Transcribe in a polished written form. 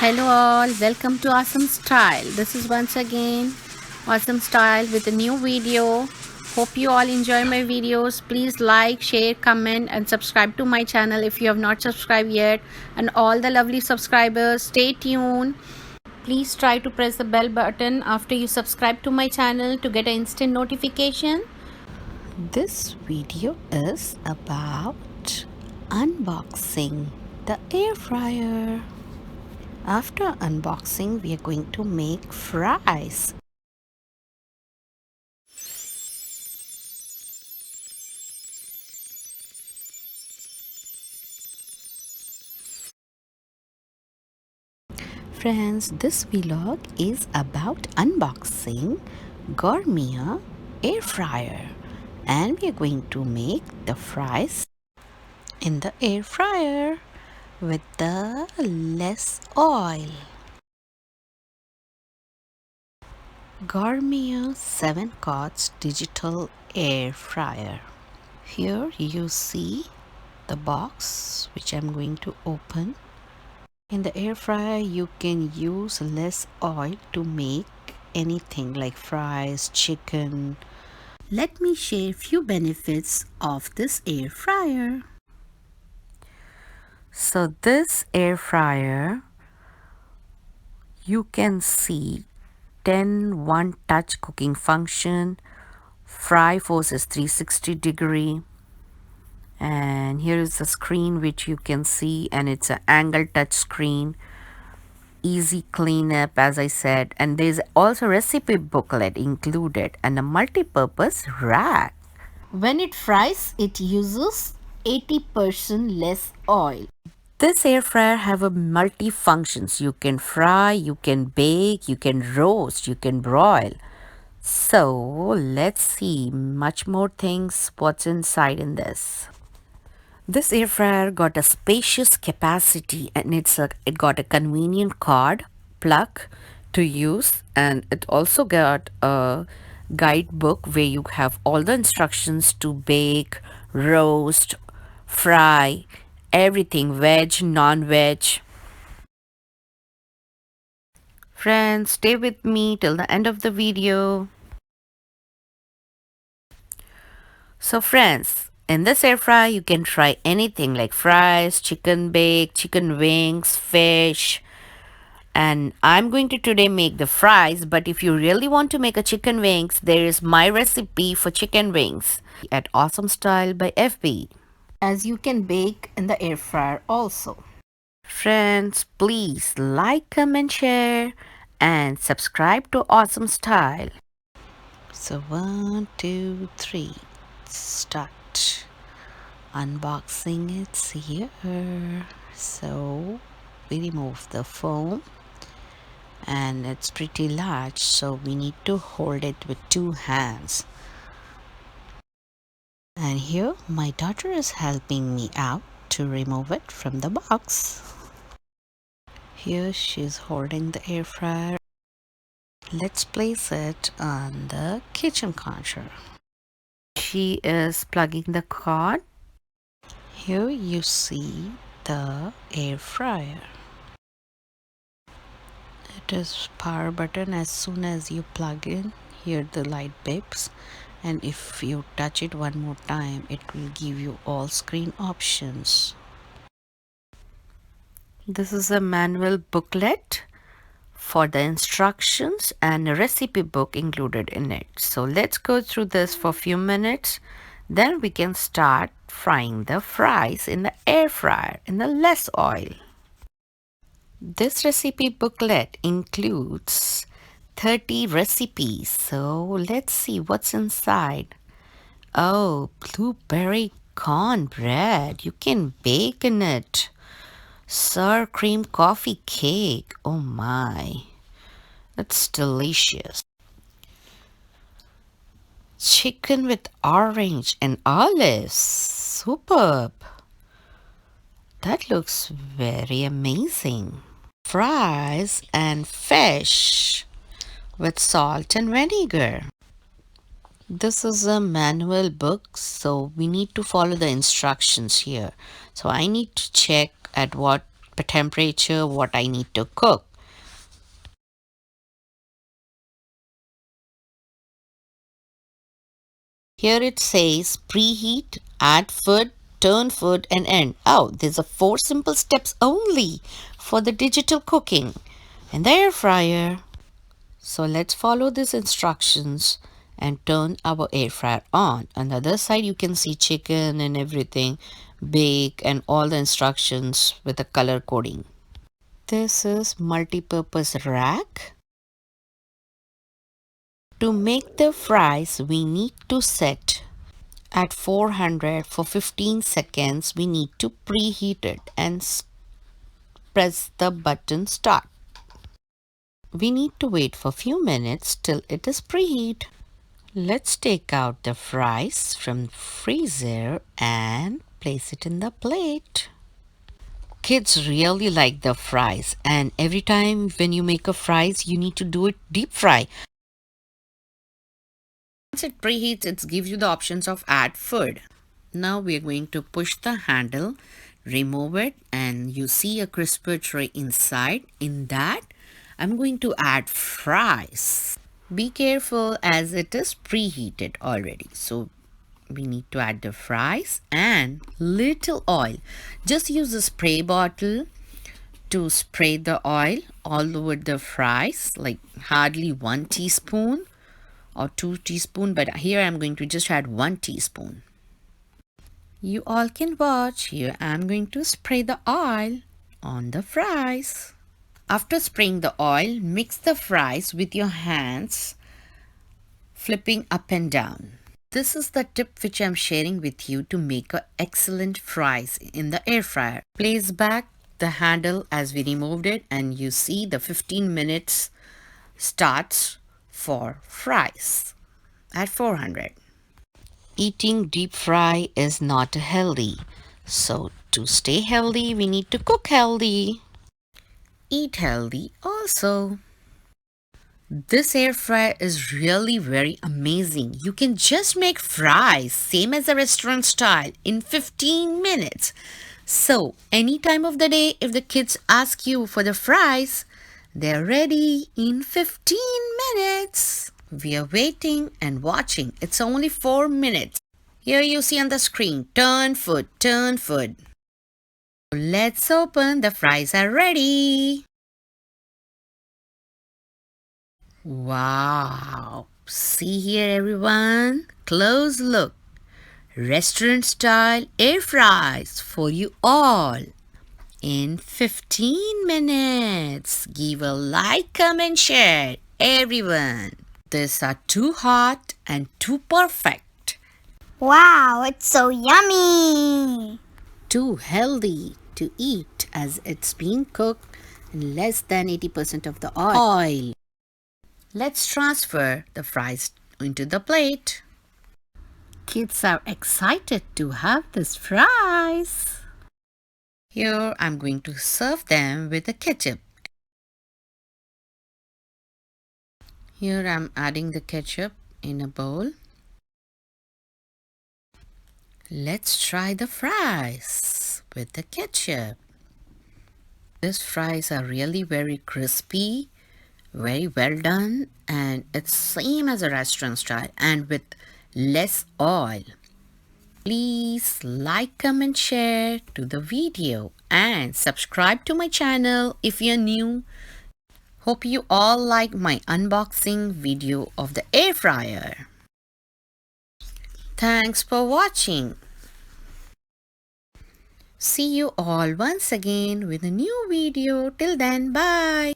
Hello all, welcome to Awesome Style. This is once again Awesome Style with a new video. Hope you all enjoy my videos. Please like, share, comment and subscribe to my channel if you have not subscribed yet. And all the lovely subscribers, stay tuned. Please try to press the bell button after you subscribe to my channel to get an instant notification. This video is about unboxing the air fryer. After unboxing, we are going to make fries. Friends, this vlog is about unboxing Gourmia air fryer, and we are going to make the fries in the air fryer with the less oil. Gourmia 7 quarts digital air fryer. Here you see the box which I'm going to open. In the air fryer you can use less oil to make anything like fries, chicken. Let me share few benefits of this air fryer. So this air fryer, you can see 10 one touch cooking function, fry force is 360-degree, and here is the screen which you can see, and it's an angle touch screen, easy cleanup as I said, and there's also recipe booklet included and a multi-purpose rack. When it fries, it uses 80% less oil. This air fryer have a multi functions. You can fry, you can bake, you can roast, you can broil. So let's see much more things what's inside in this. This air fryer got a spacious capacity, and it got a convenient cord plug to use, and it also got a guidebook where you have all the instructions to bake, roast, fry, everything, veg, non-veg. Friends, stay with me till the end of the video. So friends, in this air fryer you can try anything like fries, chicken bake, chicken wings, fish. And I'm going to today make the fries, but if you really want to make a chicken wings, there is my recipe for chicken wings at AwesomstylebyFB. As you can bake in the air fryer also. Friends, please like, comment, share and subscribe to Awesome Style. So 1, 2, 3, start. Unboxing it's here. So we remove the foam, and it's pretty large, so we need to hold it with 2 hands. And here my daughter is helping me out to remove it from the box. Here she's holding the air fryer. Let's place it on the kitchen counter. She is plugging the cord. Here you see the air fryer. It is power button. As soon as you plug in, here the light beeps, and if you touch it one more time, it will give you all screen options. This is a manual booklet for the instructions and a recipe book included in it. So let's go through this for a few minutes, then we can start frying the fries in the air fryer in the less oil. This recipe booklet includes 30 recipes, so let's see what's inside. Oh, blueberry cornbread, you can bake in it. Sour cream coffee cake, oh my, that's delicious. Chicken with orange and olives, superb. That looks very amazing. Fries and fish with salt and vinegar. This is a manual book, so we need to follow the instructions here. So I need to check at what temperature what I need to cook. Here it says preheat, add food, turn food and end. Oh, there's a 4 simple steps only for the digital cooking in the air fryer. So let's follow these instructions and turn our air fryer on. On the other side you can see chicken and everything, bake and all the instructions with the color coding. This is multi-purpose rack. To make the fries we need to set at 400 for 15 seconds. We need to preheat it and press the button start. We need to wait for a few minutes till it is preheat. Let's take out the fries from the freezer and place it in the plate. Kids really like the fries, and every time when you make a fries you need to do it deep fry. Once it preheats, it gives you the options of add food. Now we are going to push the handle, remove it, and you see a crisper tray inside. In that I'm going to add fries. Be careful as it is preheated already. So we need to add the fries and little oil. Just use a spray bottle to spray the oil all over the fries, like hardly 1 teaspoon or 2 teaspoon, but here I'm going to just add 1 teaspoon. You all can watch. Here I'm going to spray the oil on the fries. After spraying the oil, mix the fries with your hands, flipping up and down. This is the tip which I'm sharing with you to make excellent fries in the air fryer. Place back the handle as we removed it, and you see the 15 minutes starts for fries at 400. Eating deep fry is not healthy. So to stay healthy, we need to cook healthy. Eat healthy also. This air fryer is really very amazing. You can just make fries, same as a restaurant style, in 15 minutes. So any time of the day, if the kids ask you for the fries, they're ready in 15 minutes. We are waiting and watching. It's only 4 minutes. Here you see on the screen, turn food, turn food. Let's open. The fries are ready. Wow. See here everyone. Close look. Restaurant style air fries for you all. In 15 minutes. Give a like, comment, share. Everyone. These are too hot and too perfect. Wow, it's so yummy! Too healthy to eat as it's being cooked in less than 80% of the oil. Let's transfer the fries into the plate. Kids are excited to have these fries. Here I'm going to serve them with the ketchup. Here I'm adding the ketchup in a bowl. Let's try the fries with the ketchup. These fries are really very crispy, very well done, and it's same as a restaurant style and with less oil. Please like, comment, share to the video and subscribe to my channel if you're new. Hope you all like my unboxing video of the air fryer. Thanks for watching. See you all once again with a new video. Till then, bye.